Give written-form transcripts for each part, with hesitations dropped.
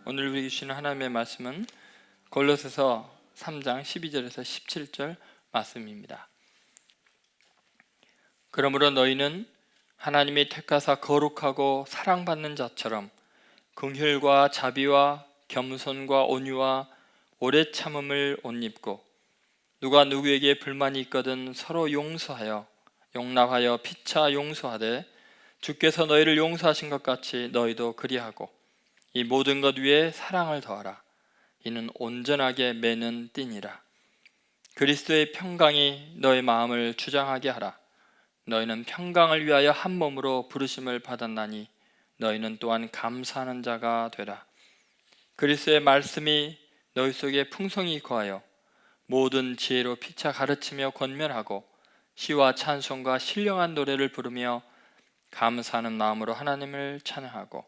오늘 우리에게 주시는 하나님의 말씀은 골로새서 3장 12절에서 17절 말씀입니다. 그러므로 너희는 하나님이 택하사 거룩하고 사랑받는 자처럼 긍휼과 자비와 겸손과 온유와 오래 참음을 옷 입고 누가 누구에게 불만이 있거든 서로 용서하여 용납하여 피차 용서하되 주께서 너희를 용서하신 것 같이 너희도 그리하고 이 모든 것 위에 사랑을 더하라. 이는 온전하게 매는 띠니라. 그리스도의 평강이 너희 마음을 주장하게 하라. 너희는 평강을 위하여 한 몸으로 부르심을 받았나니 너희는 또한 감사하는 자가 되라. 그리스도의 말씀이 너희 속에 풍성히 거하여 모든 지혜로 피차 가르치며 권면하고 시와 찬송과 신령한 노래를 부르며 감사하는 마음으로 하나님을 찬양하고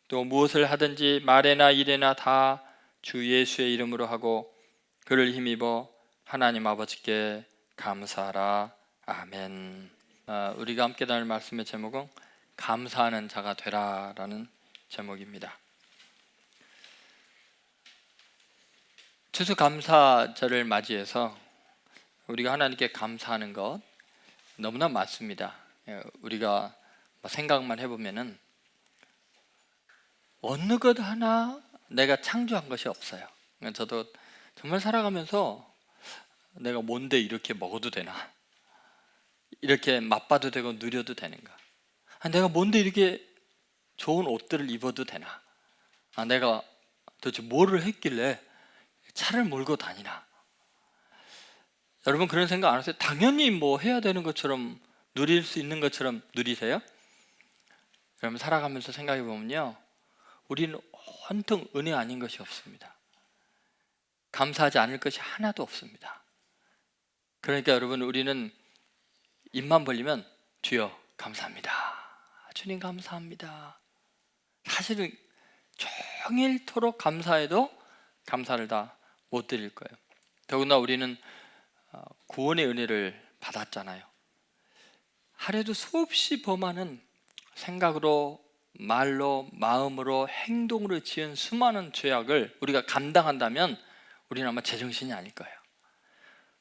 또 무엇을 하든지 말에나 일에나 다 주 예수의 이름으로 하고 그를 힘입어 하나님 아버지께 감사하라. 아멘. 우리가 함께 나눌 말씀의 제목은 감사하는 자가 되라 라는 제목입니다. 추수감사절을 맞이해서 우리가 하나님께 감사하는 것 너무나 많습니다. 우리가 생각만 해보면은 어느 것 하나 내가 창조한 것이 없어요. 저도 정말 살아가면서 내가 뭔데 이렇게 먹어도 되나? 이렇게 맛봐도 되고 누려도 되는가? 내가 뭔데 이렇게 좋은 옷들을 입어도 되나? 내가 도대체 뭐를 했길래 차를 몰고 다니나? 여러분 그런 생각 안 하세요? 당연히 뭐 해야 되는 것처럼 누릴 수 있는 것처럼 누리세요? 여러분 살아가면서 생각해 보면요, 우리는 온통 은혜 아닌 것이 없습니다. 감사하지 않을 것이 하나도 없습니다. 그러니까 여러분 우리는 입만 벌리면 주여 감사합니다, 주님 감사합니다. 사실은 종일토록 감사해도 감사를 다 못 드릴 거예요. 더구나 우리는 구원의 은혜를 받았잖아요. 하루에도 수없이 범하는 생각으로 말로 마음으로 행동으로 지은 수많은 죄악을 우리가 감당한다면 우리는 아마 제정신이 아닐 거예요.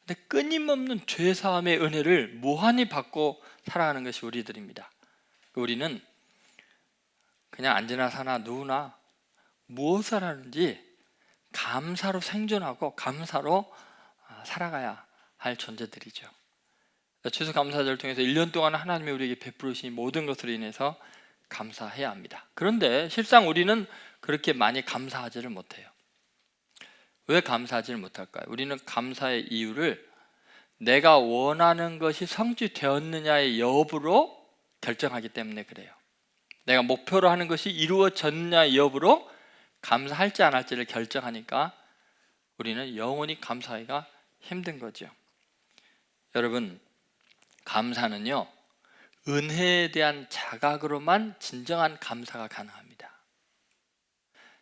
근데 끊임없는 죄사함의 은혜를 무한히 받고 살아가는 것이 우리들입니다. 우리는 그냥 앉으나 사나 누우나 무엇을 하는지 감사로 생존하고 감사로 살아가야 할 존재들이죠. 추수감사절을 통해서 1년 동안 하나님이 우리에게 베푸신 모든 것으로 인해서 감사해야 합니다. 그런데 실상 우리는 그렇게 많이 감사하지를 못해요. 왜 감사하지를 못할까요? 우리는 감사의 이유를 내가 원하는 것이 성취되었느냐의 여부로 결정하기 때문에 그래요. 내가 목표로 하는 것이 이루어졌느냐의 여부로 감사할지 안 할지를 결정하니까 우리는 영원히 감사하기가 힘든 거죠. 여러분, 감사는요, 은혜에 대한 자각으로만 진정한 감사가 가능합니다.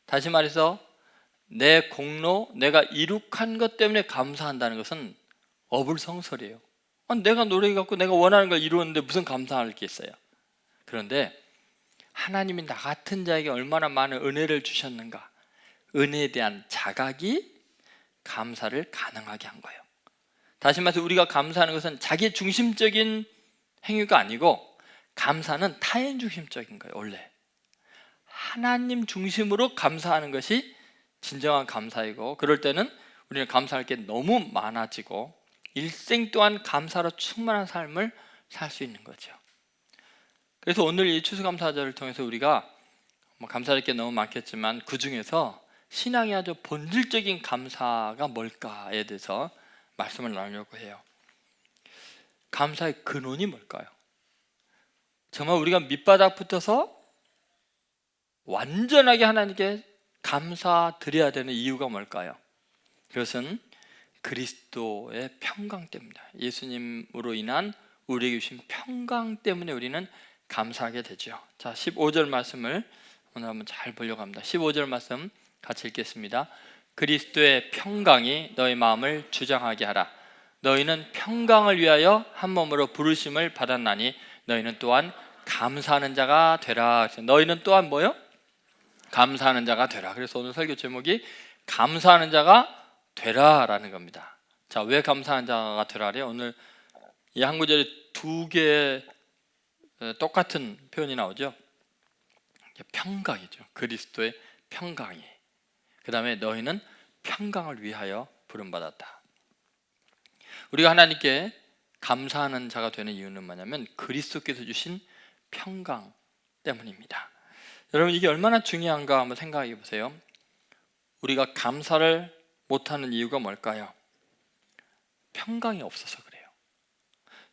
다시 말해서 내 공로, 내가 이룩한 것 때문에 감사한다는 것은 어불성설이에요. 내가 노력해갖고 내가 원하는 걸 이루었는데 무슨 감사할 게 있어요. 그런데 하나님이 나 같은 자에게 얼마나 많은 은혜를 주셨는가, 은혜에 대한 자각이 감사를 가능하게 한 거예요. 다시 말해서 우리가 감사하는 것은 자기 중심적인 행위가 아니고 감사는 타인 중심적인 거예요. 원래 하나님 중심으로 감사하는 것이 진정한 감사이고, 그럴 때는 우리는 감사할 게 너무 많아지고 일생 동안 감사로 충만한 삶을 살 수 있는 거죠. 그래서 오늘 이 추수감사절을 통해서 우리가 감사할 게 너무 많겠지만 그 중에서 신앙의 아주 본질적인 감사가 뭘까에 대해서 말씀을 나누려고 해요. 감사의 근원이 뭘까요? 정말 우리가 밑바닥 붙어서 완전하게 하나님께 감사드려야 되는 이유가 뭘까요? 그것은 그리스도의 평강 때문입니다. 예수님으로 인한 우리에게 주신 평강 때문에 우리는 감사하게 되죠. 자, 15절 말씀을 오늘 한번 잘 보려고 합니다. 15절 말씀 같이 읽겠습니다. 그리스도의 평강이 너희 마음을 주장하게 하라. 너희는 평강을 위하여 한 몸으로 부르심을 받았나니 너희는 또한 감사하는 자가 되라. 너희는 또한 뭐요? 감사하는 자가 되라. 그래서 오늘 설교 제목이 감사하는 자가 되라라는 겁니다. 자, 왜 감사하는 자가 되라래요? 오늘 이 한 구절에 두 개의 똑같은 표현이 나오죠. 평강이죠. 그리스도의 평강이. 그 다음에 너희는 평강을 위하여 부름받았다. 우리가 하나님께 감사하는 자가 되는 이유는 뭐냐면 그리스도께서 주신 평강 때문입니다. 여러분, 이게 얼마나 중요한가 한번 생각해 보세요. 우리가 감사를 못하는 이유가 뭘까요? 평강이 없어서 그래요.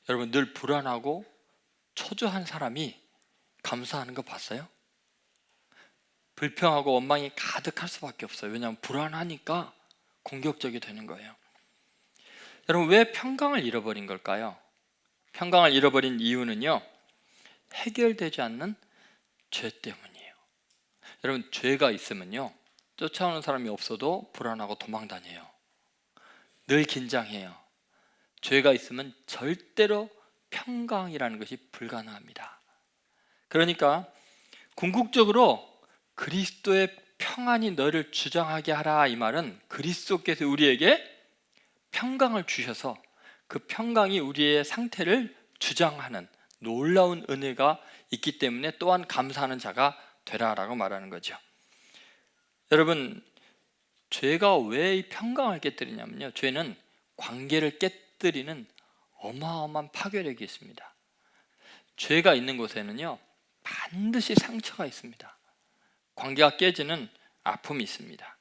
여러분, 늘 불안하고 초조한 사람이 감사하는 거 봤어요? 불평하고 원망이 가득할 수밖에 없어요. 왜냐하면 불안하니까 공격적이 되는 거예요. 여러분, 왜 평강을 잃어버린 걸까요? 평강을 잃어버린 이유는요, 해결되지 않는 죄 때문이에요. 여러분, 죄가 있으면요, 쫓아오는 사람이 없어도 불안하고 도망 다녀요. 늘 긴장해요. 죄가 있으면 절대로 평강이라는 것이 불가능합니다. 그러니까 궁극적으로 그리스도의 평안이 너를 주장하게 하라, 이 말은 그리스도께서 우리에게 평강을 주셔서 그 평강이 우리의 상태를 주장하는 놀라운 은혜가 있기 때문에 또한 감사하는 자가 되라라고 말하는 거죠. 여러분, 죄가 왜 이 평강을 깨뜨리냐면요, 죄는 관계를 깨뜨리는 어마어마한 파괴력이 있습니다. 죄가 있는 곳에는요, 반드시 상처가 있습니다. 관계가 깨지는 아픔이 있습니다.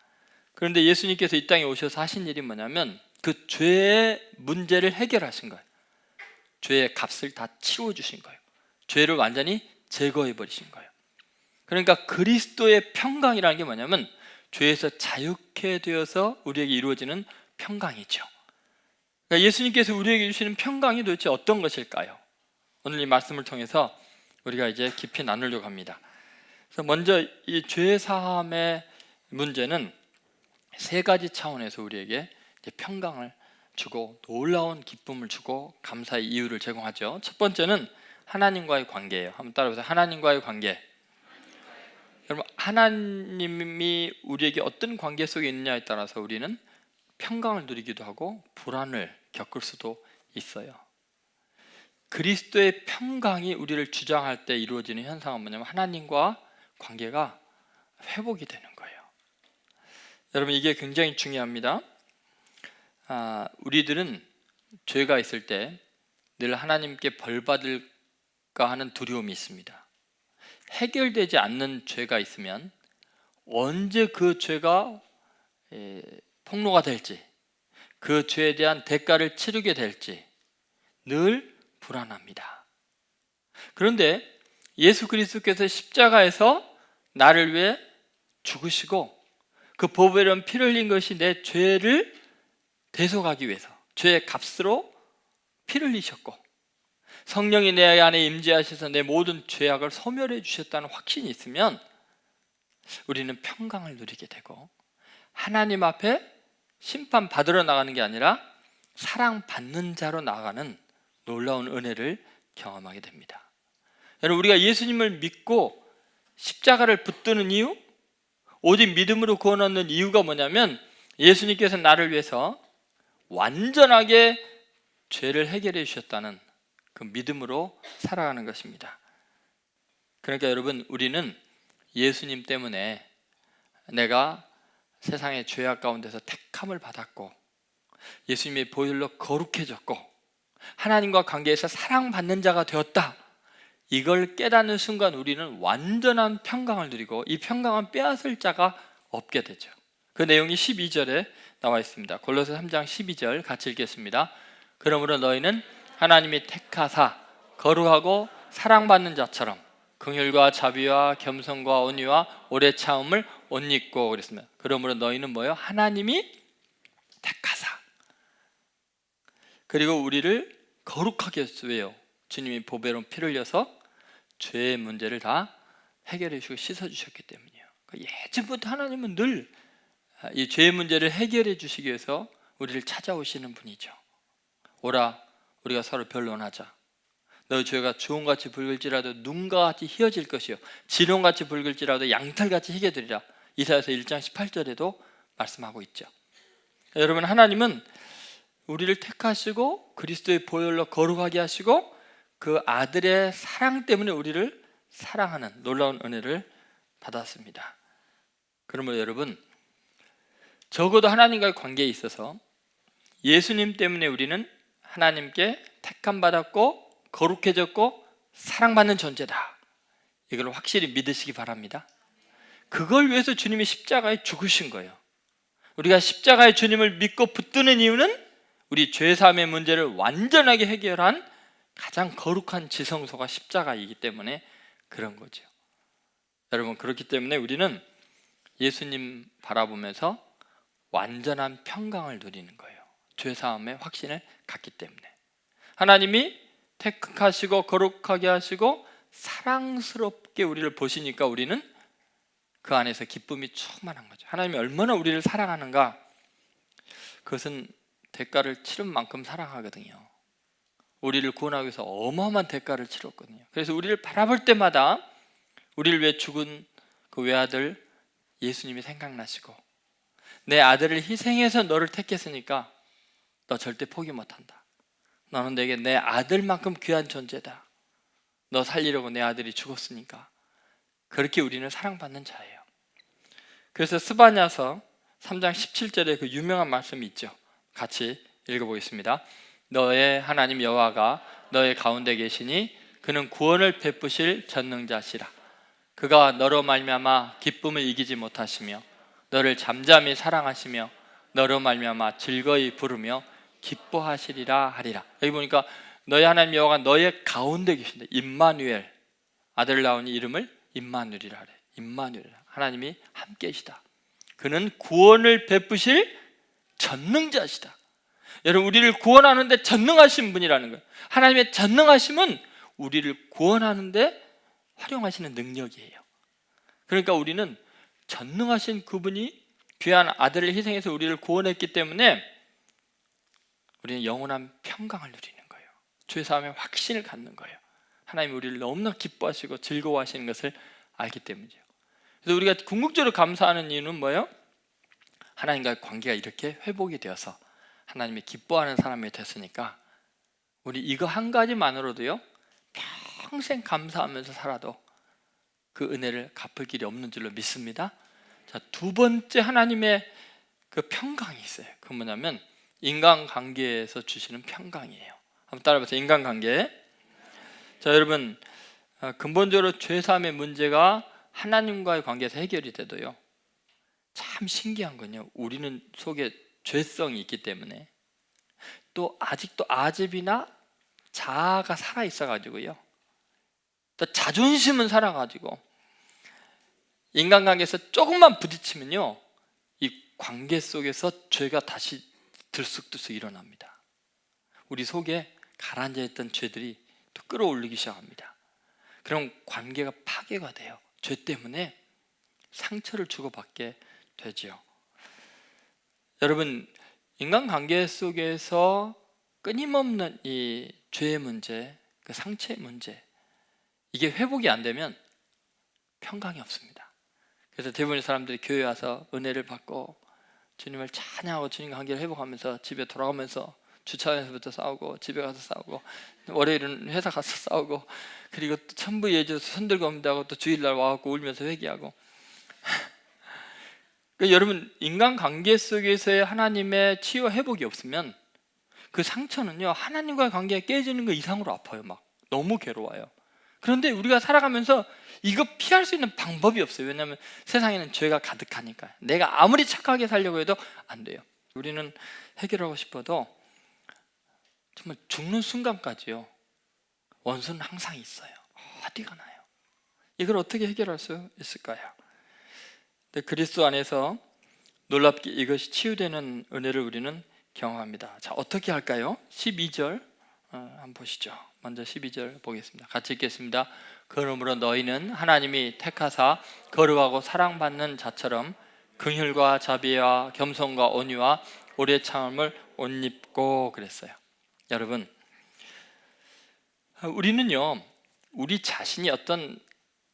그런데 예수님께서 이 땅에 오셔서 하신 일이 뭐냐면 그 죄의 문제를 해결하신 거예요. 죄의 값을 다 치워주신 거예요. 죄를 완전히 제거해 버리신 거예요. 그러니까 그리스도의 평강이라는 게 뭐냐면 죄에서 자유케 되어서 우리에게 이루어지는 평강이죠. 그러니까 예수님께서 우리에게 주시는 평강이 도대체 어떤 것일까요? 오늘 이 말씀을 통해서 우리가 이제 깊이 나누려고 합니다. 그래서 먼저 이 죄 사함의 문제는 세 가지 차원에서 우리에게 이제 평강을 주고 놀라운 기쁨을 주고 감사의 이유를 제공하죠. 첫 번째는 하나님과의 관계예요. 한번 따라해보세요. 하나님과의 관계. 여러분, 하나님이 우리에게 어떤 관계 속에 있느냐에 따라서 우리는 평강을 누리기도 하고 불안을 겪을 수도 있어요. 그리스도의 평강이 우리를 주장할 때 이루어지는 현상은 뭐냐면 하나님과 관계가 회복이 되는 거예요. 여러분, 이게 굉장히 중요합니다. 우리들은 죄가 있을 때 늘 하나님께 벌 받을까 하는 두려움이 있습니다. 해결되지 않는 죄가 있으면 언제 그 죄가 폭로가 될지, 그 죄에 대한 대가를 치르게 될지 늘 불안합니다. 그런데 예수 그리스도께서 십자가에서 나를 위해 죽으시고 그 보배로운 피를 흘린 것이 내 죄를 대속하기 위해서 죄의 값으로 피를 흘리셨고 성령이 내 안에 임재하셔서 내 모든 죄악을 소멸해 주셨다는 확신이 있으면 우리는 평강을 누리게 되고 하나님 앞에 심판받으러 나가는 게 아니라 사랑받는 자로 나가는 놀라운 은혜를 경험하게 됩니다. 여러분, 우리가 예수님을 믿고 십자가를 붙드는 이유, 오직 믿음으로 구원 얻는 이유가 뭐냐면 예수님께서 나를 위해서 완전하게 죄를 해결해 주셨다는 그 믿음으로 살아가는 것입니다. 그러니까 여러분, 우리는 예수님 때문에 내가 세상의 죄악 가운데서 택함을 받았고 예수님의 보혈로 거룩해졌고 하나님과 관계에서 사랑받는 자가 되었다, 이걸 깨닫는 순간 우리는 완전한 평강을 누리고 이 평강은 빼앗을 자가 없게 되죠. 그 내용이 12절에 나와 있습니다. 골로새 3장 12절 같이 읽겠습니다. 그러므로 너희는 하나님이 택하사 거룩하고 사랑받는 자처럼 긍휼과 자비와 겸손과 온유와 오래 참음을 옷 입고 그랬습니다. 그러므로 너희는 뭐예요? 하나님이 택하사, 그리고 우리를 거룩하게 했어요. 왜요? 주님이 보배로운 피를 흘려서 죄의 문제를 다 해결해 주시고 씻어 주셨기 때문이에요. 예전부터 하나님은 늘 이 죄의 문제를 해결해 주시기 위해서 우리를 찾아오시는 분이죠. 오라, 우리가 서로 변론하자. 너 죄가 주홍같이 붉을지라도 눈과 같이 희어질 것이요 진홍같이 붉을지라도 양털같이 희게 되리라. 이사야서 1장 18절에도 말씀하고 있죠. 여러분, 하나님은 우리를 택하시고 그리스도의 보혈로 거룩하게 하시고 그 아들의 사랑 때문에 우리를 사랑하는 놀라운 은혜를 받았습니다. 그러므로 여러분, 적어도 하나님과의 관계에 있어서 예수님 때문에 우리는 하나님께 택함받았고 거룩해졌고 사랑받는 존재다. 이걸 확실히 믿으시기 바랍니다. 그걸 위해서 주님이 십자가에 죽으신 거예요. 우리가 십자가의 주님을 믿고 붙드는 이유는 우리 죄사함의 문제를 완전하게 해결한 가장 거룩한 지성소가 십자가이기 때문에 그런 거죠. 여러분, 그렇기 때문에 우리는 예수님 바라보면서 완전한 평강을 누리는 거예요. 죄사함의 확신을 갖기 때문에. 하나님이 택하시고 거룩하게 하시고 사랑스럽게 우리를 보시니까 우리는 그 안에서 기쁨이 충만한 거죠. 하나님이 얼마나 우리를 사랑하는가, 그것은 대가를 치른 만큼 사랑하거든요. 우리를 구원하기 위해서 어마어마한 대가를 치렀거든요. 그래서 우리를 바라볼 때마다 우리를 위해 죽은 그 외아들 예수님이 생각나시고, 내 아들을 희생해서 너를 택했으니까 너 절대 포기 못한다. 너는 내게 내 아들만큼 귀한 존재다. 너 살리려고 내 아들이 죽었으니까. 그렇게 우리는 사랑받는 자예요. 그래서 스바냐서 3장 17절에 그 유명한 말씀이 있죠. 같이 읽어보겠습니다. 너의 하나님 여호와가 너의 가운데 계시니 그는 구원을 베푸실 전능자시라. 그가 너로 말미암아 기쁨을 이기지 못하시며 너를 잠잠히 사랑하시며 너로 말미암아 즐거이 부르며 기뻐하시리라 하리라. 여기 보니까 너의 하나님 여호와가 너의 가운데 계신다. 임마누엘, 아들 낳으니 이름을 임마누엘이라 하래. 임마누엘, 하나님이 함께 계시다. 그는 구원을 베푸실 전능자시다. 여러분, 우리를 구원하는데 전능하신 분이라는 거예요. 하나님의 전능하심은 우리를 구원하는데 활용하시는 능력이에요. 그러니까 우리는 전능하신 그분이 귀한 아들을 희생해서 우리를 구원했기 때문에 우리는 영원한 평강을 누리는 거예요. 죄사함의 확신을 갖는 거예요. 하나님이 우리를 너무나 기뻐하시고 즐거워하시는 것을 알기 때문이죠. 그래서 우리가 궁극적으로 감사하는 이유는 뭐예요? 하나님과의 관계가 이렇게 회복이 되어서 하나님이 기뻐하는 사람이 됐으니까 우리 이거 한 가지만으로도요, 평생 감사하면서 살아도 그 은혜를 갚을 길이 없는 줄로 믿습니다. 자, 두 번째 하나님의 그 평강이 있어요. 그 뭐냐면 인간관계에서 주시는 평강이에요. 한번 따라해보세요. 인간관계. 자, 여러분, 근본적으로 죄사함의 문제가 하나님과의 관계에서 해결이 돼도요, 참 신기한 건요, 우리는 속에 죄성이 있기 때문에 또 아직도 아집이나 자아가 살아있어가지고요, 또 자존심은 살아가지고 인간관계에서 조금만 부딪히면요, 이 관계 속에서 죄가 다시 들쑥들쑥 일어납니다. 우리 속에 가라앉아있던 죄들이 또 끌어올리기 시작합니다. 그럼 관계가 파괴가 돼요. 죄 때문에 상처를 주고받게 되죠. 여러분, 인간관계 속에서 끊임없는 이 죄의 문제, 그 상처의 문제, 이게 회복이 안 되면 평강이 없습니다. 그래서 대부분의 사람들이 교회 와서 은혜를 받고 주님을 찬양하고 주님과 관계를 회복하면서 집에 돌아가면서 주차장에서부터 싸우고 집에 가서 싸우고 월요일은 회사 가서 싸우고 그리고 또 천부 예주에서 손들고 옵니다고 또 주일날 와갖고 울면서 회개하고 그러니까 여러분, 인간관계 속에서의 하나님의 치유와 회복이 없으면 그 상처는요, 하나님과의 관계가 깨지는 거 이상으로 아파요. 막 너무 괴로워요. 그런데 우리가 살아가면서 이거 피할 수 있는 방법이 없어요. 왜냐하면 세상에는 죄가 가득하니까. 내가 아무리 착하게 살려고 해도 안 돼요. 우리는 해결하고 싶어도 정말 죽는 순간까지요, 원수는 항상 있어요. 어디 가나요? 이걸 어떻게 해결할 수 있을까요? 그리스도 안에서 놀랍게 이것이 치유되는 은혜를 우리는 경험합니다. 자, 어떻게 할까요? 12절 한번 보시죠. 먼저 12절 보겠습니다. 같이 읽겠습니다. 그러므로 너희는 하나님이 택하사 거룩하고 사랑받는 자처럼 긍휼과 자비와 겸손과 온유와 오래 참음을 옷 입고 그랬어요. 여러분, 우리는요, 우리 자신이 어떤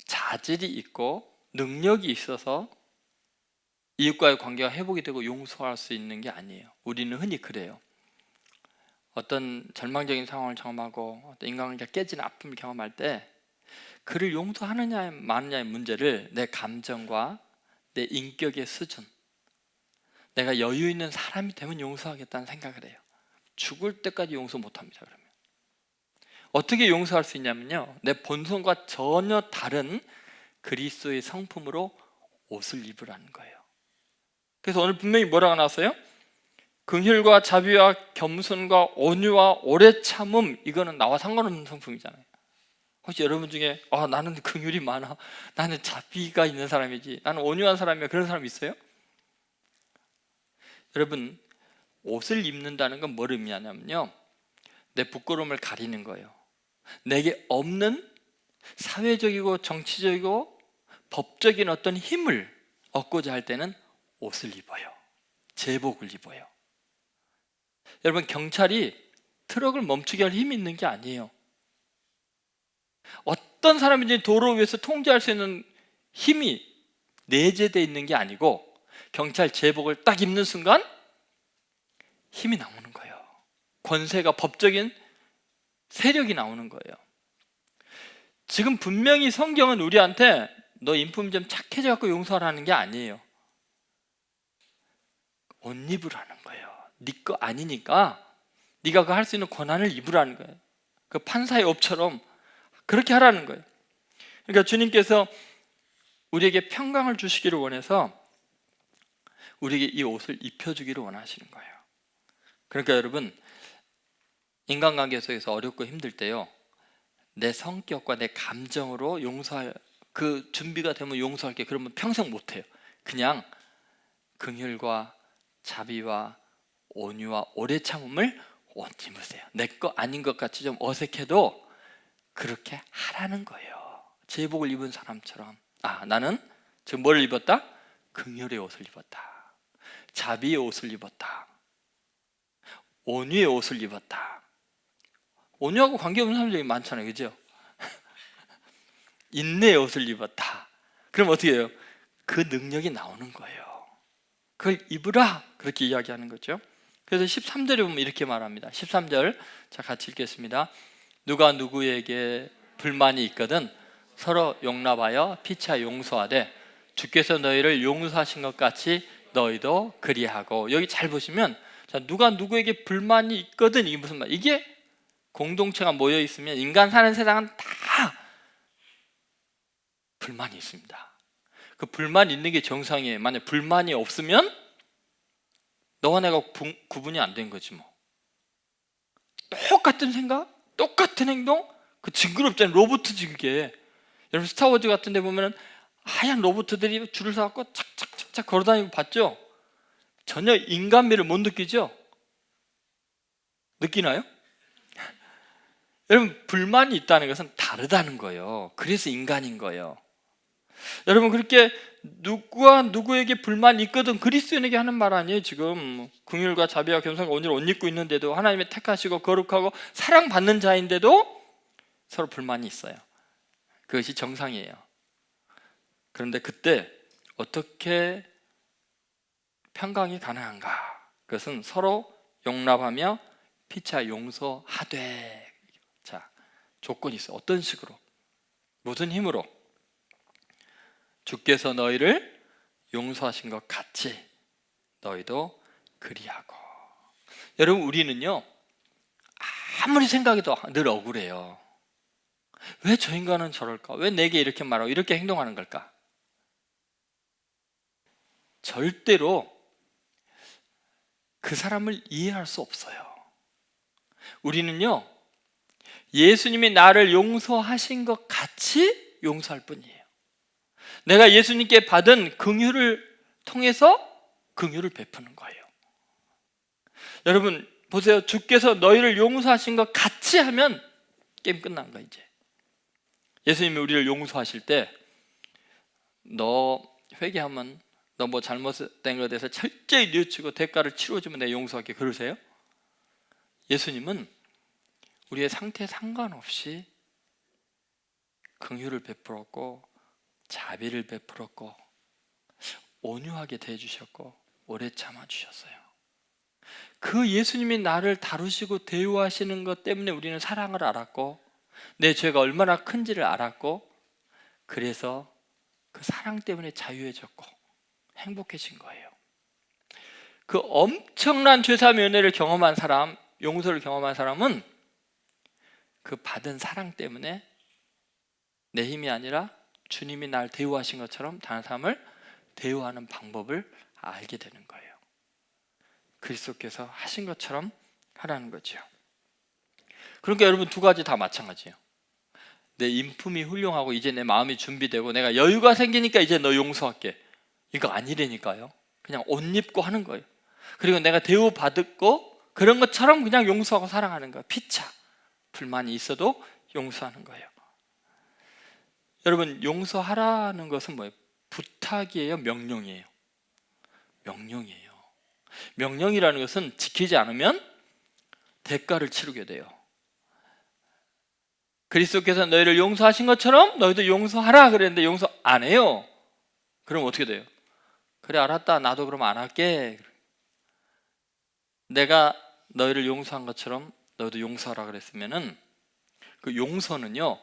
자질이 있고 능력이 있어서 이웃과의 관계가 회복이 되고 용서할 수 있는 게 아니에요. 우리는 흔히 그래요. 어떤 절망적인 상황을 경험하고 어떤 인간관계가 깨지는 아픔을 경험할 때 그를 용서하느냐 마느냐의 문제를 내 감정과 내 인격의 수준, 내가 여유 있는 사람이 되면 용서하겠다는 생각을 해요. 죽을 때까지 용서 못합니다. 그러면 어떻게 용서할 수 있냐면요, 내 본성과 전혀 다른 그리스도의 성품으로 옷을 입으라는 거예요. 그래서 오늘 분명히 뭐라고 나왔어요? 긍휼과 자비와 겸손과 온유와 오래 참음, 이거는 나와 상관없는 성품이잖아요. 혹시 여러분 중에 나는 긍휼이 많아, 나는 자비가 있는 사람이지, 나는 온유한 사람이야, 그런 사람 있어요? 여러분, 옷을 입는다는 건 뭘 의미하냐면요, 내 부끄러움을 가리는 거예요. 내게 없는 사회적이고 정치적이고 법적인 어떤 힘을 얻고자 할 때는 옷을 입어요. 제복을 입어요. 여러분, 경찰이 트럭을 멈추게 할 힘이 있는 게 아니에요. 어떤 사람인지 도로 위에서 통제할 수 있는 힘이 내재되어 있는 게 아니고 경찰 제복을 딱 입는 순간 힘이 나오는 거예요. 권세가, 법적인 세력이 나오는 거예요. 지금 분명히 성경은 우리한테 너 인품 좀 착해져갖고 용서하라는 게 아니에요. 옷 입으라는 거예요. 네 거 아니니까 네가 그거 할 수 있는 권한을 입으라는 거예요. 그 판사의 업처럼 그렇게 하라는 거예요. 그러니까 주님께서 우리에게 평강을 주시기를 원해서 우리에게 이 옷을 입혀주기를 원하시는 거예요. 그러니까 여러분, 인간관계 속에서 어렵고 힘들 때요, 내 성격과 내 감정으로 용서할 그 준비가 되면 용서할게, 그러면 평생 못해요. 그냥 긍휼과 자비와 온유와 오래 참음을 옷 입으세요. 내 거 아닌 것 같이 좀 어색해도 그렇게 하라는 거예요. 제복을 입은 사람처럼. 나는 지금 뭘 입었다? 긍휼의 옷을 입었다. 자비의 옷을 입었다. 온유의 옷을 입었다. 온유하고 관계없는 사람들이 많잖아요, 그죠? 인내의 옷을 입었다. 그럼 어떻게 해요? 그 능력이 나오는 거예요. 그걸 입으라, 그렇게 이야기하는 거죠. 그래서 13절에 보면 이렇게 말합니다. 13절, 자 같이 읽겠습니다. 누가 누구에게 불만이 있거든 서로 용납하여 피차 용서하되 주께서 너희를 용서하신 것 같이 너희도 그리하고. 여기 잘 보시면, 자, 누가 누구에게 불만이 있거든, 이게 무슨 말? 이게 공동체가 모여 있으면 인간 사는 세상은 다 불만이 있습니다. 그 불만 있는 게 정상이에요. 만약 불만이 없으면 너와 내가 구분이 안 된 거지 뭐. 똑같은 생각, 똑같은 행동, 그 징그럽잖아요. 로봇이지 그게. 여러분 스타워즈 같은 데 보면은 하얀 로봇들이 줄을 서갖고 착착착착 걸어다니고 봤죠? 전혀 인간미를 못 느끼죠? 느끼나요? 여러분, 불만이 있다는 것은 다르다는 거예요. 그래서 인간인 거예요. 여러분, 그렇게 누구와 누구에게 불만이 있거든 그리스도인에게 하는 말 아니에요. 지금 긍휼과 자비와 겸손과 온유를 옷 입고 있는데도, 하나님의 택하시고 거룩하고 사랑받는 자인데도 서로 불만이 있어요. 그것이 정상이에요. 그런데 그때 어떻게 평강이 가능한가? 그것은 서로 용납하며 피차 용서하되. 자, 조건이 있어요. 어떤 식으로? 무슨 힘으로? 주께서 너희를 용서하신 것 같이 너희도 그리하고. 여러분, 우리는요 아무리 생각해도 늘 억울해요. 왜 저 인간은 저럴까? 왜 내게 이렇게 말하고 이렇게 행동하는 걸까? 절대로 그 사람을 이해할 수 없어요. 우리는요 예수님이 나를 용서하신 것 같이 용서할 뿐이에요. 내가 예수님께 받은 긍휼을 통해서 긍휼을 베푸는 거예요. 여러분 보세요. 주께서 너희를 용서하신 것 같이 하면 게임 끝난 거예요. 이제 예수님이 우리를 용서하실 때 너 회개하면 너 뭐 잘못된 것에 대해서 철저히 뉘우치고 대가를 치러주면 내가 용서할게, 그러세요? 예수님은 우리의 상태에 상관없이 긍휼을 베풀었고 자비를 베풀었고 온유하게 대해주셨고 오래 참아주셨어요. 그 예수님이 나를 다루시고 대우하시는 것 때문에 우리는 사랑을 알았고 내 죄가 얼마나 큰지를 알았고 그래서 그 사랑 때문에 자유해졌고 행복해진 거예요. 그 엄청난 죄사함의 은혜를 경험한 사람, 용서를 경험한 사람은 그 받은 사랑 때문에 내 힘이 아니라 주님이 날 대우하신 것처럼 다른 사람을 대우하는 방법을 알게 되는 거예요. 그리스도께서 하신 것처럼 하라는 거죠. 그러니까 여러분 두 가지 다 마찬가지예요. 내 인품이 훌륭하고 이제 내 마음이 준비되고 내가 여유가 생기니까 이제 너 용서할게, 이거 아니라니까요. 그냥 옷 입고 하는 거예요. 그리고 내가 대우받고 그런 것처럼 그냥 용서하고 사랑하는 거예요. 피차 불만이 있어도 용서하는 거예요. 여러분 용서하라는 것은 뭐예요? 부탁이에요? 명령이에요? 명령이에요. 명령이라는 것은 지키지 않으면 대가를 치르게 돼요. 그리스도께서 너희를 용서하신 것처럼 너희도 용서하라 그랬는데 용서 안 해요. 그럼 어떻게 돼요? 그래 알았다, 나도 그럼 안 할게. 내가 너희를 용서한 것처럼 너희도 용서하라 그랬으면은 그 용서는요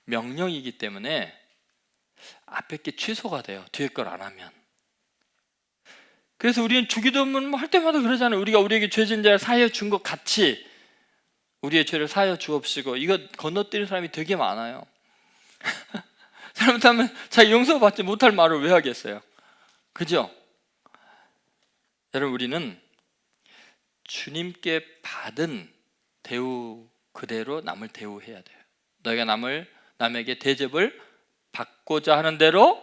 명령이기 때문에 앞에 게 취소가 돼요. 뒤에 걸 안 하면. 그래서 우리는 주기도문 할 때마다 그러잖아요. 우리가 우리에게 죄진 자를 사하여 준 것 같이 우리의 죄를 사하여 주옵시고, 이거 건너뛰는 사람이 되게 많아요. 잘못하면 자기 용서받지 못할 말을 왜 하겠어요? 그죠? 여러분 우리는 주님께 받은 대우 그대로 남을 대우해야 돼요. 너희가 남에게 대접을 받고자 하는 대로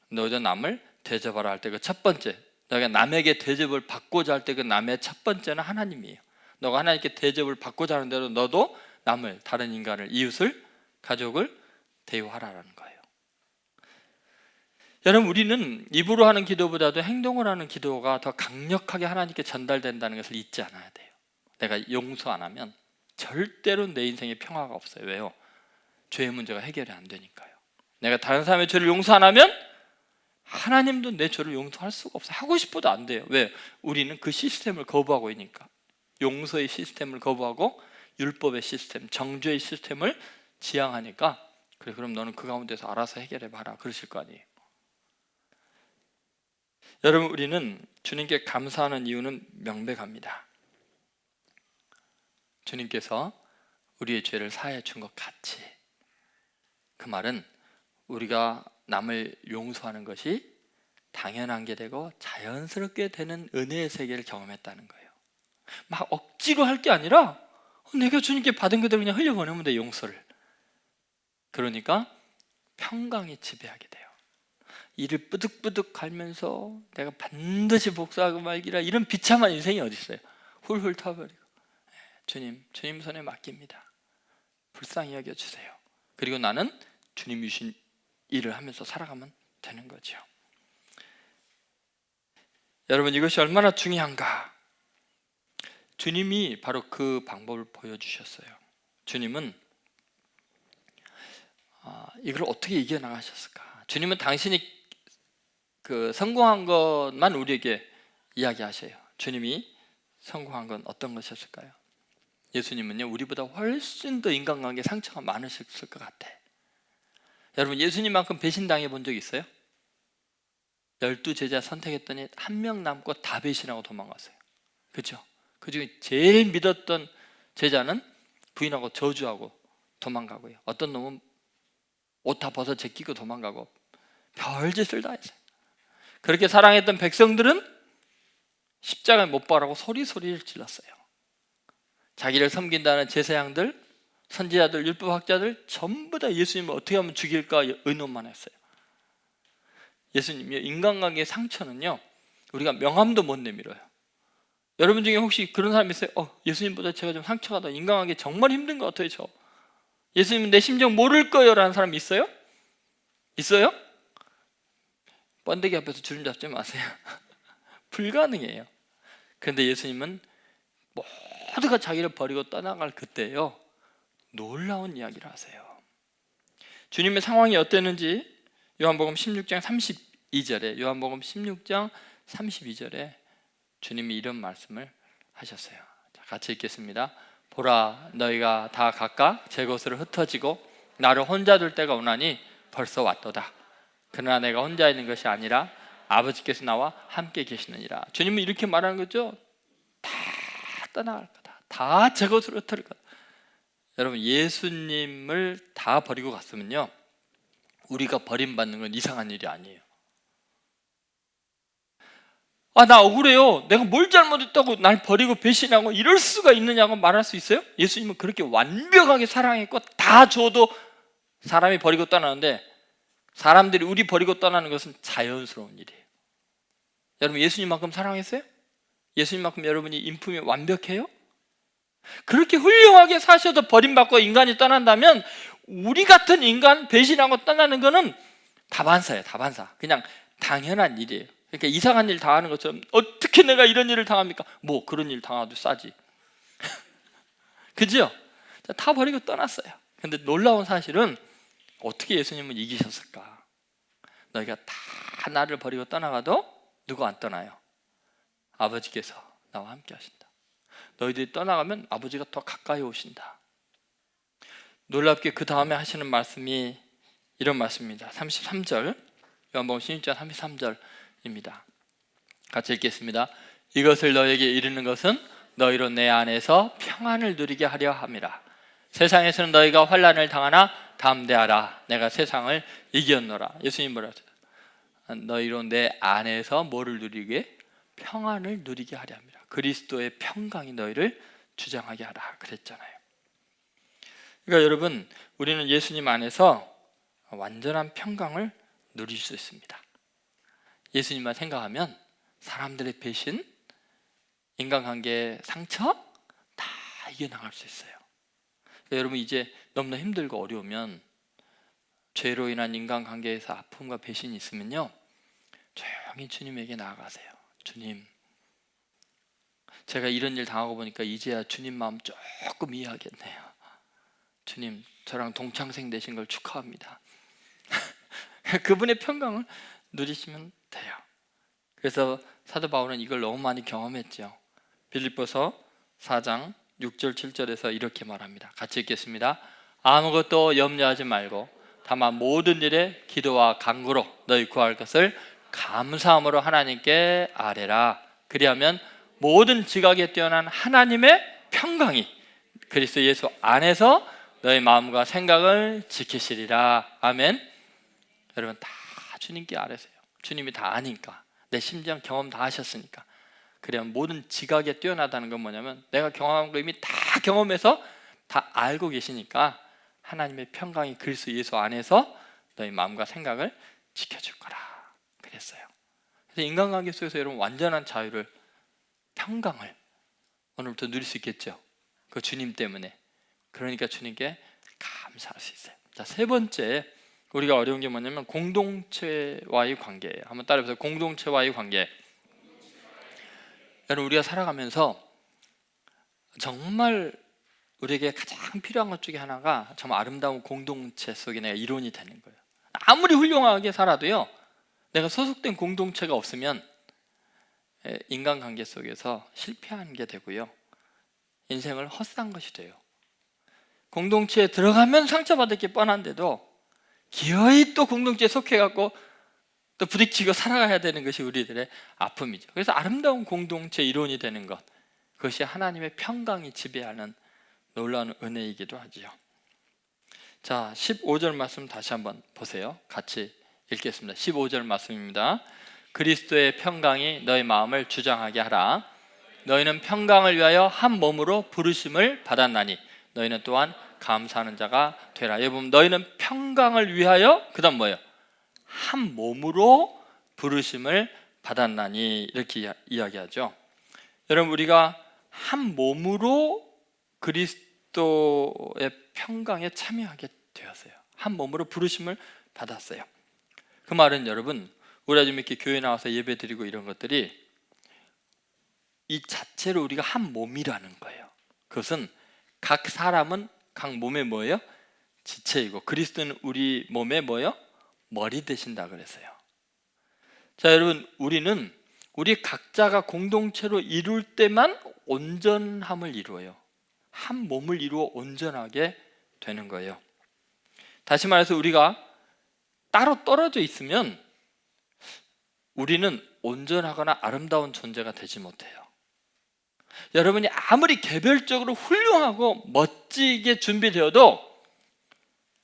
너희도 남을 대접하라 할 때 그 첫 번째, 너희가 남에게 대접을 받고자 할 때 그 남의 첫 번째는 하나님이에요. 너가 하나님께 대접을 받고자 하는 대로 너도 남을, 다른 인간을, 이웃을, 가족을 대우하라는 거예요. 여러분 우리는 입으로 하는 기도보다도 행동을 하는 기도가 더 강력하게 하나님께 전달된다는 것을 잊지 않아야 돼요. 내가 용서 안 하면 절대로 내 인생에 평화가 없어요. 왜요? 죄의 문제가 해결이 안 되니까요. 내가 다른 사람의 죄를 용서 안 하면 하나님도 내 죄를 용서할 수가 없어요. 하고 싶어도 안 돼요. 왜? 우리는 그 시스템을 거부하고 있으니까. 용서의 시스템을 거부하고 율법의 시스템, 정죄의 시스템을 지향하니까 그래 그럼 너는 그 가운데서 알아서 해결해봐라 그러실 거 아니에요. 여러분 우리는 주님께 감사하는 이유는 명백합니다. 주님께서 우리의 죄를 사해 준 것 같이, 그 말은 우리가 남을 용서하는 것이 당연한 게 되고 자연스럽게 되는 은혜의 세계를 경험했다는 거예요. 막 억지로 할 게 아니라 내가 주님께 받은 그대로 그냥 흘려보내면 돼, 용서를. 그러니까 평강이 지배하게 돼요. 이를 뿌득뿌득 갈면서 내가 반드시 복수하고 말기라 이런 비참한 인생이 어디 있어요? 훌훌 타버리고 주님 손에 맡깁니다. 불쌍히 여겨주세요. 그리고 나는 주님 주신 일을 하면서 살아가면 되는 거죠. 여러분 이것이 얼마나 중요한가. 주님이 바로 그 방법을 보여주셨어요. 주님은 이걸 어떻게 이겨나가셨을까? 주님은 당신이 그 성공한 것만 우리에게 이야기하셔요. 주님이 성공한 건 어떤 것이었을까요? 예수님은요 우리보다 훨씬 더 인간관계에 상처가 많으셨을 것 같아. 여러분 예수님만큼 배신당해 본 적 있어요? 12제자 선택했더니 한 명 남고 다 배신하고 도망갔어요. 그렇죠? 그중에 제일 믿었던 제자는 부인하고 저주하고 도망가고요. 어떤 놈은 옷 다 벗어 제끼고 도망가고 별짓을 다 했어요. 그렇게 사랑했던 백성들은 십자가에 못 박으라고 소리를 질렀어요. 자기를 섬긴다는 제사장들, 선지자들, 율법학자들 전부 다 예수님을 어떻게 하면 죽일까 의논만 했어요. 예수님이 인간관계의 상처는요 우리가 명함도 못 내밀어요. 여러분 중에 혹시 그런 사람 있어요? 예수님보다 제가 좀 상처가 더 인간관계 정말 힘든 것 같아요. 저 예수님은 내 심정 모를 거예요 라는 사람 있어요? 있어요? 번데기 앞에서 주름 잡지 마세요. 불가능해요. 그런데 예수님은 모두가 자기를 버리고 떠나갈 그때예요 놀라운 이야기를 하세요. 주님의 상황이 어땠는지 요한복음 16장 32절에 주님이 이런 말씀을 하셨어요. 자, 같이 읽겠습니다. 보라, 너희가 다 각각 제 곳으로 흩어지고 나를 혼자 둘 때가 오나니 벌써 왔도다. 그러나 내가 혼자 있는 것이 아니라 아버지께서 나와 함께 계시느니라. 주님은 이렇게 말하는 거죠. 다 떠나갈 거다. 다 제 곳으로 흩어질 거다. 여러분, 예수님을 다 버리고 갔으면요, 우리가 버림받는 건 이상한 일이 아니에요. 나 억울해요. 내가 뭘 잘못했다고 날 버리고 배신하고 이럴 수가 있느냐고 말할 수 있어요? 예수님은 그렇게 완벽하게 사랑했고 다 줘도 사람이 버리고 떠나는데, 사람들이 우리 버리고 떠나는 것은 자연스러운 일이에요. 여러분, 예수님만큼 사랑했어요? 예수님만큼 여러분이 인품이 완벽해요? 그렇게 훌륭하게 사셔도 버림받고 인간이 떠난다면, 우리 같은 인간 배신하고 떠나는 거는 다반사예요. 다반사. 그냥 당연한 일이에요. 그러니까 이상한 일 당하는 것처럼, 어떻게 내가 이런 일을 당합니까? 뭐 그런 일 당하도 싸지. 그죠? 다 버리고 떠났어요. 근데 놀라운 사실은 어떻게 예수님은 이기셨을까? 너희가 다 나를 버리고 떠나가도 누구 안 떠나요? 아버지께서 나와 함께 하신다. 너희들이 떠나가면 아버지가 더 가까이 오신다. 놀랍게 그 다음에 하시는 말씀이 이런 말씀입니다. 33절, 요한복음 16장 33절입니다. 같이 읽겠습니다. 이것을 너에게 이르는 것은 너희로 내 안에서 평안을 누리게 하려 함이라. 세상에서는 너희가 환난을 당하나 담대하라. 내가 세상을 이겼노라. 예수님 뭐라 하셨어요? 너희로 내 안에서 뭐를 누리게? 평안을 누리게 하려 합니다. 그리스도의 평강이 너희를 주장하게 하라 그랬잖아요. 그러니까 여러분, 우리는 예수님 안에서 완전한 평강을 누릴 수 있습니다. 예수님만 생각하면 사람들의 배신, 인간관계의 상처 다 이겨나갈 수 있어요. 그러니까 여러분, 이제 너무나 힘들고 어려우면, 죄로 인한 인간관계에서 아픔과 배신이 있으면요, 조용히 주님에게 나아가세요. 주님, 제가 이런 일 당하고 보니까 이제야 주님 마음 조금 이해하겠네요. 주님, 저랑 동창생 되신 걸 축하합니다. 그분의 평강을 누리시면 돼요. 그래서 사도 바울은 이걸 너무 많이 경험했죠. 빌립보서 4장 6절 7절에서 이렇게 말합니다. 같이 읽겠습니다. 아무것도 염려하지 말고 다만 모든 일에 기도와 간구로 너희 구할 것을 감사함으로 하나님께 아뢰라. 그리하면 모든 지각에 뛰어난 하나님의 평강이 그리스도 예수 안에서 너희 마음과 생각을 지키시리라. 아멘. 여러분, 다 주님께 아뢰세요. 주님이 다 아니까, 내 심정 경험 다 하셨으니까. 그래야 모든 지각에 뛰어나다는 건 뭐냐면, 내가 경험한 거 이미 다 경험해서 다 알고 계시니까 하나님의 평강이 그리스도 예수 안에서 너희 마음과 생각을 지켜줄 거라 그랬어요. 그래서 인간관계 속에서 여러분, 완전한 자유를, 평강을 오늘부터 누릴 수 있겠죠. 그 주님 때문에. 그러니까 주님께 감사할 수 있어요. 자, 세 번째, 우리가 어려운 게 뭐냐면 공동체와의 관계예요. 한번 따라해보세요. 공동체와의 관계. 여러분, 우리가 살아가면서 정말 우리에게 가장 필요한 것 중에 하나가 정말 아름다운 공동체 속에 내가 일원이 되는 거예요. 아무리 훌륭하게 살아도요, 내가 소속된 공동체가 없으면 인간관계 속에서 실패하는 게 되고요, 인생을 헛산 것이 돼요. 공동체에 들어가면 상처받을 게 뻔한데도 기어이 또 공동체에 속해갖고 또 부딪히고 살아가야 되는 것이 우리들의 아픔이죠. 그래서 아름다운 공동체 일원이 되는 것, 그것이 하나님의 평강이 지배하는 놀라운 은혜이기도 하지요. 자, 15절 말씀 다시 한번 보세요. 같이 읽겠습니다. 15절 말씀입니다. 그리스도의 평강이 너희 마음을 주장하게 하라. 너희는 평강을 위하여 한 몸으로 부르심을 받았나니 너희는 또한 감사하는 자가 되라. 여러분, 너희는 평강을 위하여, 그 다음 뭐예요? 한 몸으로 부르심을 받았나니, 이렇게 이야기하죠. 여러분, 우리가 한 몸으로 그리스도의 평강에 참여하게 되었어요. 한 몸으로 부르심을 받았어요. 그 말은 여러분, 우리가 좀 이렇게 교회 나와서 예배 드리고 이런 것들이 이 자체로 우리가 한 몸이라는 거예요. 그것은 각 사람은 각 몸의 뭐예요? 지체이고 그리스도는 우리 몸의 뭐예요? 머리 되신다 그랬어요. 자, 여러분, 우리 각자가 공동체로 이룰 때만 온전함을 이루어요. 한 몸을 이루어 온전하게 되는 거예요. 다시 말해서 우리가 따로 떨어져 있으면 우리는 온전하거나 아름다운 존재가 되지 못해요. 여러분이 아무리 개별적으로 훌륭하고 멋지게 준비되어도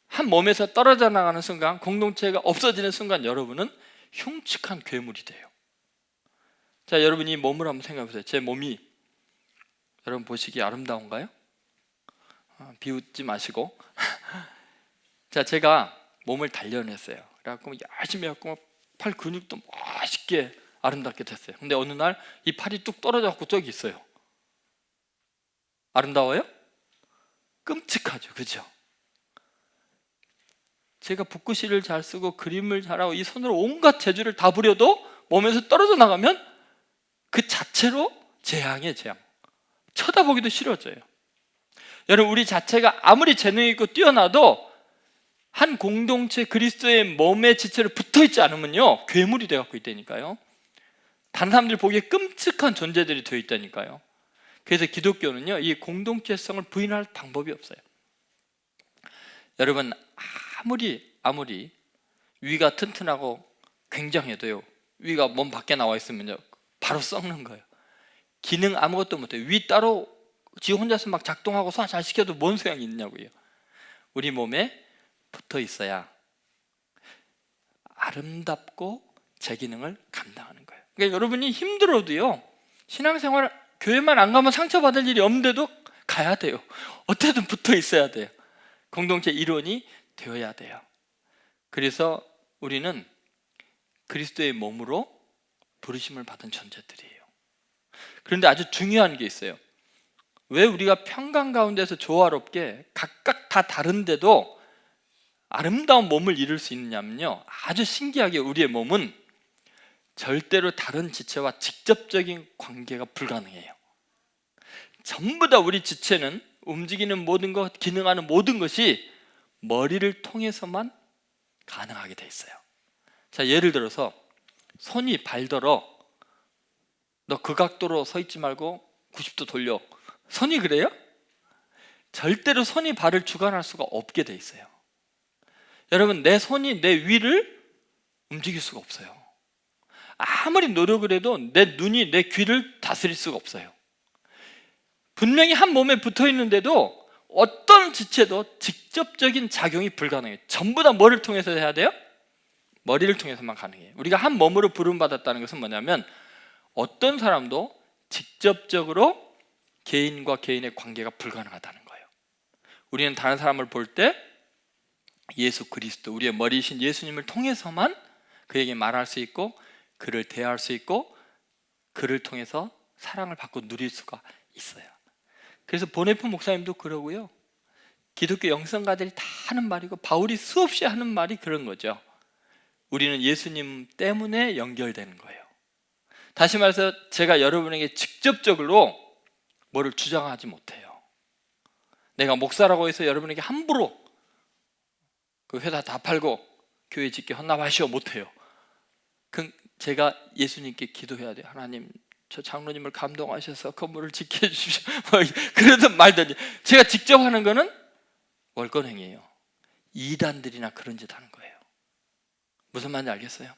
한 몸에서 떨어져 나가는 순간, 공동체가 없어지는 순간 여러분은 흉측한 괴물이 돼요. 자, 여러분이 몸을 한번 생각해 보세요. 제 몸이 여러분 보시기에 아름다운가요? 비웃지 마시고 자, 제가 몸을 단련했어요. 그래갖고 열심히 해갖고 팔 근육도 멋있게 아름답게 됐어요. 근데 어느 날 이 팔이 뚝 떨어져갖고 저기 있어요. 아름다워요? 끔찍하죠, 그죠? 제가 붓글씨를 잘 쓰고 그림을 잘하고 이 손으로 온갖 재주를 다 부려도 몸에서 떨어져 나가면 그 자체로 재앙이에요, 재앙. 쳐다보기도 싫어져요. 여러분, 우리 자체가 아무리 재능 있고 뛰어나도 한 공동체 그리스도의 몸의 지체로 붙어있지 않으면요 괴물이 되어갖고 있다니까요. 다른 사람들이 보기에 끔찍한 존재들이 되어 있다니까요. 그래서 기독교는요 이 공동체성을 부인할 방법이 없어요. 여러분, 아무리 위가 튼튼하고 굉장해도요 위가 몸 밖에 나와 있으면요 바로 썩는 거예요. 기능 아무것도 못해요. 위 따로 지 혼자서 막 작동하고 소화 잘 시켜도 뭔 소용이 있냐고요. 우리 몸에 붙어 있어야 아름답고 제 기능을 감당하는 거예요. 그러니까 여러분이 힘들어도요 신앙생활 교회만 안 가면 상처받을 일이 없는데도 가야 돼요. 어떻게든 붙어 있어야 돼요. 공동체 일원이 되어야 돼요. 그래서 우리는 그리스도의 몸으로 부르심을 받은 존재들이에요. 그런데 아주 중요한 게 있어요. 왜 우리가 평강 가운데서 조화롭게 각각 다 다른데도 아름다운 몸을 이룰 수 있느냐면요 아주 신기하게 우리의 몸은 절대로 다른 지체와 직접적인 관계가 불가능해요. 전부 다 우리 지체는 움직이는 모든 것, 기능하는 모든 것이 머리를 통해서만 가능하게 돼 있어요. 자, 예를 들어서 손이 발더러 너 그 각도로 서 있지 말고 90도 돌려. 손이 그래요? 절대로 손이 발을 주관할 수가 없게 돼 있어요. 여러분, 내 손이 내 위를 움직일 수가 없어요. 아무리 노력을 해도 내 눈이 내 귀를 다스릴 수가 없어요. 분명히 한 몸에 붙어 있는데도 어떤 지체도 직접적인 작용이 불가능해요. 전부 다 뭐를 통해서 해야 돼요? 머리를 통해서만 가능해요. 우리가 한 몸으로 부름받았다는 것은 뭐냐면 어떤 사람도 직접적으로 개인과 개인의 관계가 불가능하다는 거예요. 우리는 다른 사람을 볼 때 예수 그리스도, 우리의 머리이신 예수님을 통해서만 그에게 말할 수 있고 그를 대할 수 있고 그를 통해서 사랑을 받고 누릴 수가 있어요. 그래서 보네프 목사님도 그러고요 기독교 영성가들이 다 하는 말이고 바울이 수없이 하는 말이 그런 거죠. 우리는 예수님 때문에 연결되는 거예요. 다시 말해서 제가 여러분에게 직접적으로 뭐를 주장하지 못해요. 내가 목사라고 해서 여러분에게 함부로 그 회사 다 팔고 교회 짓게 헌납하시오 못해요. 제가 예수님께 기도해야 돼요. 하나님, 저 장로님을 감동하셔서 건물을 지켜 주십시오. 그러든 말든지. 제가 직접 하는 거는 월권행위예요. 이단들이나 그런 짓 하는 거예요. 무슨 말인지 알겠어요?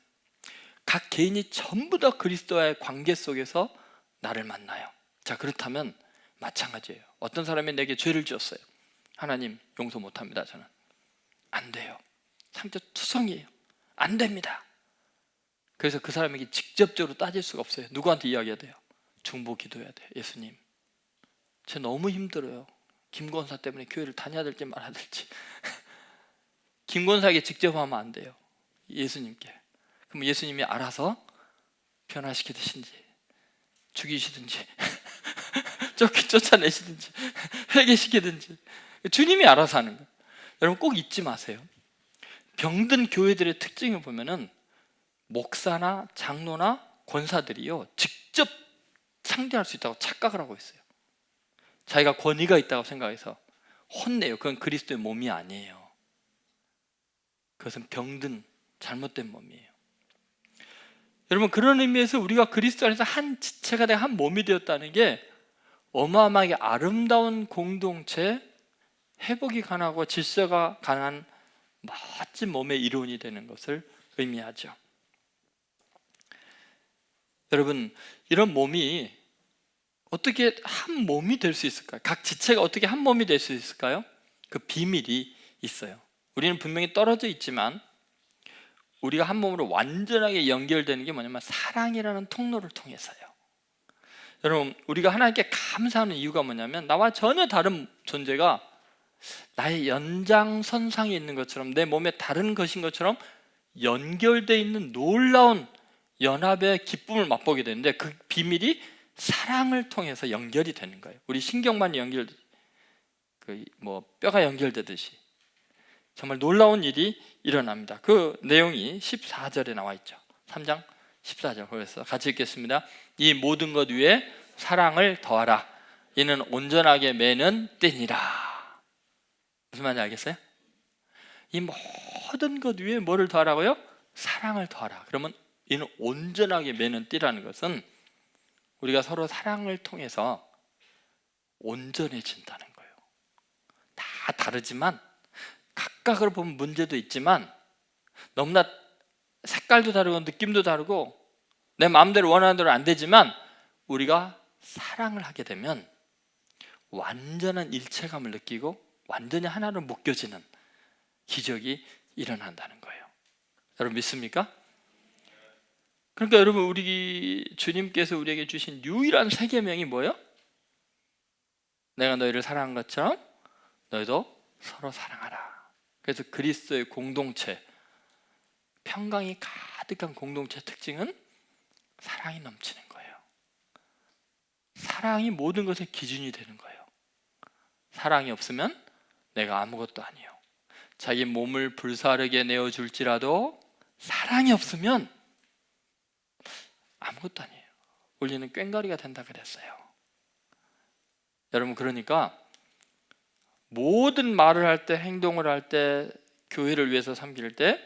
각 개인이 전부 다 그리스도와의 관계 속에서 나를 만나요. 자, 그렇다면 마찬가지예요. 어떤 사람이 내게 죄를 지었어요. 하나님, 용서 못합니다. 저는 안 돼요. 상처투성이에요. 안 됩니다. 그래서 그 사람에게 직접적으로 따질 수가 없어요. 누구한테 이야기해야 돼요? 중보 기도해야 돼요. 예수님, 저 너무 힘들어요. 김 권사 때문에 교회를 다녀야 될지 말아야 될지. 김 권사에게 직접 하면 안 돼요. 예수님께. 그럼 예수님이 알아서 변화시키듯이 죽이시든지 쫓아내시든지 회개시키든지 주님이 알아서 하는 거예요. 여러분 꼭 잊지 마세요. 병든 교회들의 특징을 보면은 목사나 장로나 권사들이요 직접 상대할 수 있다고 착각을 하고 있어요. 자기가 권위가 있다고 생각해서 혼내요. 그건 그리스도의 몸이 아니에요. 그것은 병든 잘못된 몸이에요. 여러분, 그런 의미에서 우리가 그리스도 안에서 한 지체가 되어 한 몸이 되었다는 게 어마어마하게 아름다운 공동체, 회복이 가능하고 질서가 가능한 멋진 몸의 이론이 되는 것을 의미하죠. 여러분, 이런 몸이 어떻게 한 몸이 될 수 있을까요? 각 지체가 어떻게 한 몸이 될 수 있을까요? 그 비밀이 있어요. 우리는 분명히 떨어져 있지만 우리가 한 몸으로 완전하게 연결되는 게 뭐냐면 사랑이라는 통로를 통해서요. 여러분, 우리가 하나님께 감사하는 이유가 뭐냐면 나와 전혀 다른 존재가 나의 연장선상에 있는 것처럼, 내 몸에 다른 것인 것처럼 연결되어 있는 놀라운 연합의 기쁨을 맛보게 되는데, 그 비밀이 사랑을 통해서 연결이 되는 거예요. 우리 신경만 뼈가 연결되듯이 정말 놀라운 일이 일어납니다. 그 내용이 14절에 나와 있죠. 3장 14절. 그래서 같이 읽겠습니다. 이 모든 것 위에 사랑을 더하라. 이는 온전하게 매는 띠니라. 무슨 말인지 알겠어요? 이 모든 것 위에 뭐를 더하라고요? 사랑을 더하라. 그러면 이는 온전하게 매는 띠라는 것은 우리가 서로 사랑을 통해서 온전해진다는 거예요. 다 다르지만, 각각으로 보면 문제도 있지만, 너무나 색깔도 다르고 느낌도 다르고 내 마음대로 원하는 대로 안 되지만, 우리가 사랑을 하게 되면 완전한 일체감을 느끼고 완전히 하나로 묶여지는 기적이 일어난다는 거예요. 여러분 믿습니까? 그러니까 여러분, 우리 주님께서 우리에게 주신 유일한 세 계명이 뭐예요? 내가 너희를 사랑한 것처럼 너희도 서로 사랑하라. 그래서 그리스도의 공동체, 평강이 가득한 공동체 특징은 사랑이 넘치는 거예요. 사랑이 모든 것의 기준이 되는 거예요. 사랑이 없으면 내가 아무것도 아니에요. 자기 몸을 불사르게 내어줄지라도 사랑이 없으면 아무것도 아니에요. 우리는 꽹과리가 된다 그랬어요. 여러분, 그러니까 모든 말을 할 때, 행동을 할 때, 교회를 위해서 섬길 때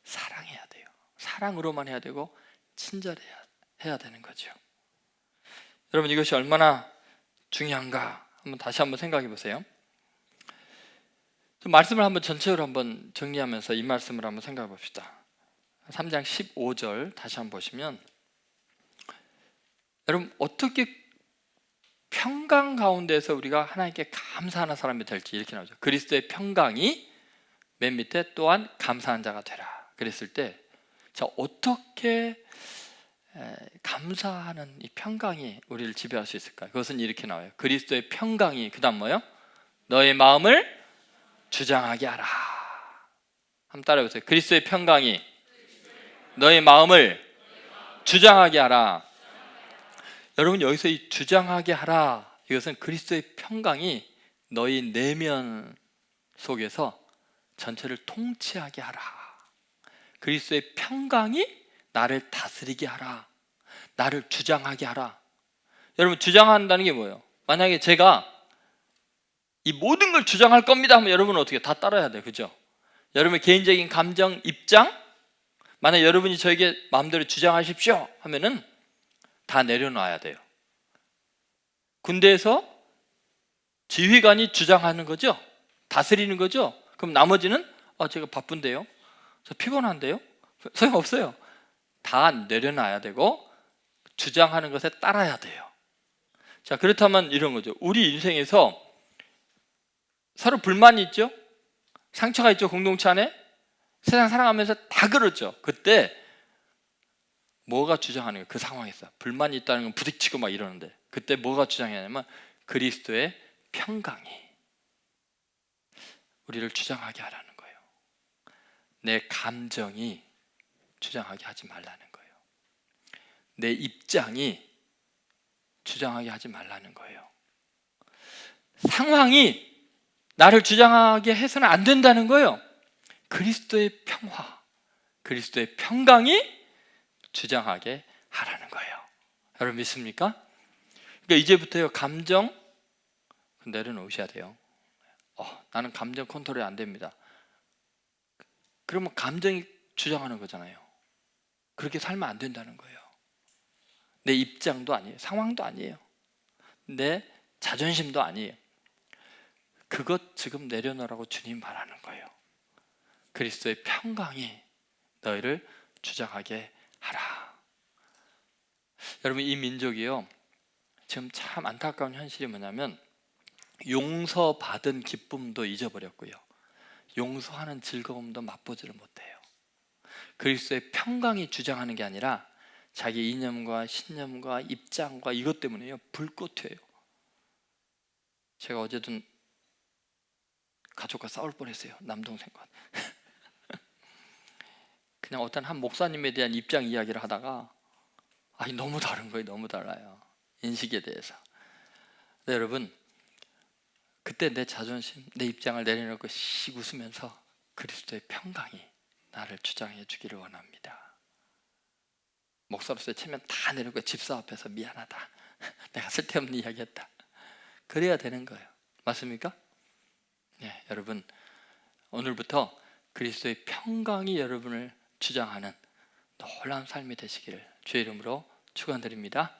사랑해야 돼요. 사랑으로만 해야 되고 친절해야 되는 거죠. 여러분, 이것이 얼마나 중요한가 다시 한번 생각해 보세요. 말씀을 한번 전체적으로 한번 정리하면서 이 말씀을 한번 생각해 봅시다. 3장 15절 다시 한번 보시면, 여러분, 어떻게 평강 가운데서 우리가 하나님께 감사하는 사람이 될지 이렇게 나오죠. 그리스도의 평강이 맨 밑에 또한 감사한 자가 되라 그랬을 때, 자, 어떻게 감사하는 이 평강이 우리를 지배할 수 있을까요? 그것은 이렇게 나와요. 그리스도의 평강이, 그 다음 뭐예요? 너의 마음을 주장하게 하라. 한번 따라해보세요. 그리스도의 평강이 너의 마음을 주장하게 하라. 여러분, 여기서 이 주장하게 하라, 이것은 그리스도의 평강이 너희 내면 속에서 전체를 통치하게 하라. 그리스도의 평강이 나를 다스리게 하라. 나를 주장하게 하라. 여러분, 주장한다는 게 뭐예요? 만약에 제가 이 모든 걸 주장할 겁니다 하면 여러분은 어떻게 다 따라야 돼요, 그죠? 여러분의 개인적인 감정, 입장, 만약 여러분이 저에게 마음대로 주장하십시오 하면은 다 내려놔야 돼요. 군대에서 지휘관이 주장하는 거죠? 다스리는 거죠? 그럼 나머지는 제가 바쁜데요, 저 피곤한데요, 소용없어요. 다 내려놔야 되고 주장하는 것에 따라야 돼요. 자, 그렇다면 이런 거죠. 우리 인생에서 서로 불만이 있죠? 상처가 있죠? 공동체 안에? 세상 살아가면서 다 그렇죠. 그때 뭐가 주장하는 거예요? 그 상황에서 불만이 있다는 건 부딪히고 막 이러는데, 그때 뭐가 주장하냐면 그리스도의 평강이 우리를 주장하게 하라는 거예요. 내 감정이 주장하게 하지 말라는 거예요. 내 입장이 주장하게 하지 말라는 거예요. 상황이 나를 주장하게 해서는 안 된다는 거예요. 그리스도의 평화, 그리스도의 평강이 주장하게 하라는 거예요. 여러분 믿습니까? 그러니까 이제부터요, 감정, 내려놓으셔야 돼요. 나는 감정 컨트롤이 안 됩니다. 그러면 감정이 주장하는 거잖아요. 그렇게 살면 안 된다는 거예요. 내 입장도 아니에요. 상황도 아니에요. 내 자존심도 아니에요. 그것 지금 내려놓으라고 주님 말하는 거예요. 그리스도의 평강이 너희를 주장하게 하라. 여러분, 이 민족이요, 지금 참 안타까운 현실이 뭐냐면 용서받은 기쁨도 잊어버렸고요, 용서하는 즐거움도 맛보지를 못해요. 그리스도의 평강이 주장하는 게 아니라 자기 이념과 신념과 입장과 이것 때문에요, 불꽃 튀어요. 제가 어제도 가족과 싸울 뻔했어요. 남동생과. 그냥 어떤 한 목사님에 대한 입장 이야기를 하다가 너무 다른 거예요. 너무 달라요. 인식에 대해서. 네, 여러분, 그때 내 자존심, 내 입장을 내려놓고 씩 웃으면서 그리스도의 평강이 나를 주장해 주기를 원합니다. 목사로서의 체면 다 내려놓고 집사 앞에서 미안하다, 내가 쓸데없는 이야기했다, 그래야 되는 거예요. 맞습니까? 네, 여러분, 오늘부터 그리스도의 평강이 여러분을 주장하는 놀라운 삶이 되시기를 주의 이름으로 축원드립니다.